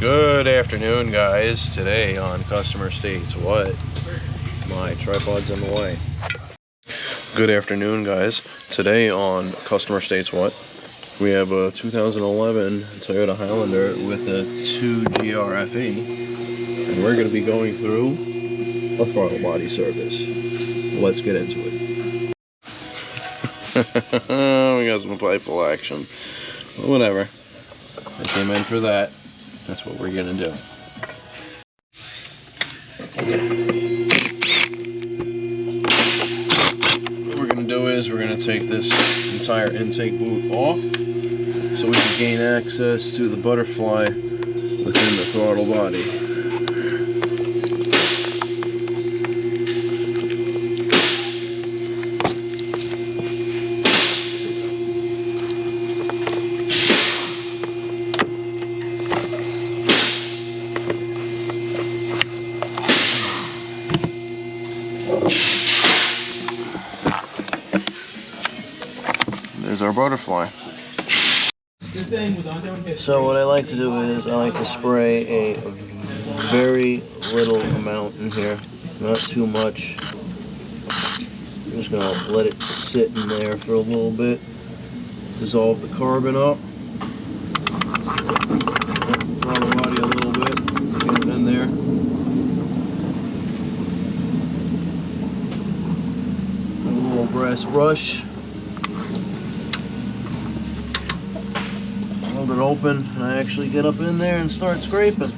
Good afternoon, guys. Today on Customer States What? My tripod's in the way. Good afternoon, guys. Today on Customer States What? We have a 2011 Toyota Highlander with a 2GRFE, and we're going to be going through a throttle body service. Let's get into it. We got some playful action. Whatever. I came in for that. That's what we're gonna do. What we're gonna do is we're gonna take this entire intake boot off so we can gain access to the butterfly within the throttle body. There's our butterfly. So what I like to do is I like to spray a very little amount in here, not too much. I'm just going to let it sit in there for a little bit, dissolve the carbon up, throttle body a little bit, get it in there. A little brass brush. Hold it open, and I actually get up in there and start scraping.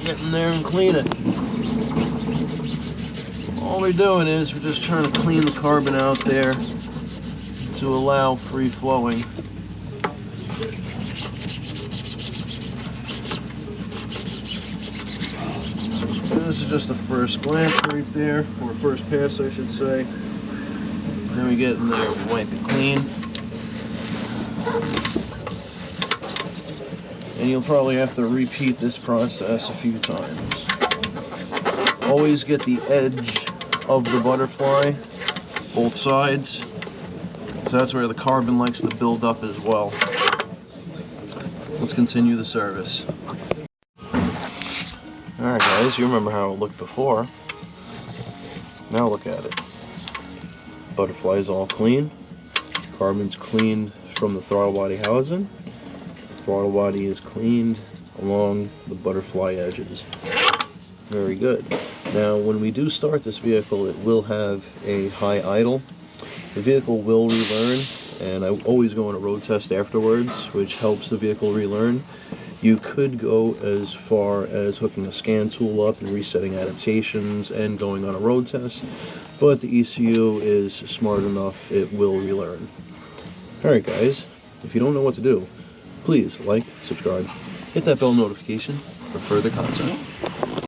Get in there and clean it. All we're doing is we're just trying to clean the carbon out there to allow free flowing. And this is just the first glance right there, or first pass I should say. Then we get in there, we wipe it clean. And you'll probably have to repeat this process a few times. Always get the edge of the butterfly, both sides, so that's where the carbon likes to build up as well. Let's continue the service. Alright guys, you remember how it looked before. Now look at it. Butterfly's all clean. Carbon's cleaned from the throttle body housing. Throttle body is cleaned along the butterfly edges. Very good. Now when we do start this vehicle, it will have a high idle. The vehicle will relearn, and I always go on a road test afterwards, which helps the vehicle relearn. You could go as far as hooking a scan tool up and resetting adaptations and going on a road test, but the ECU is smart enough, it will relearn. Alright guys, if you don't know what to do, please like, subscribe, hit that bell notification for further content.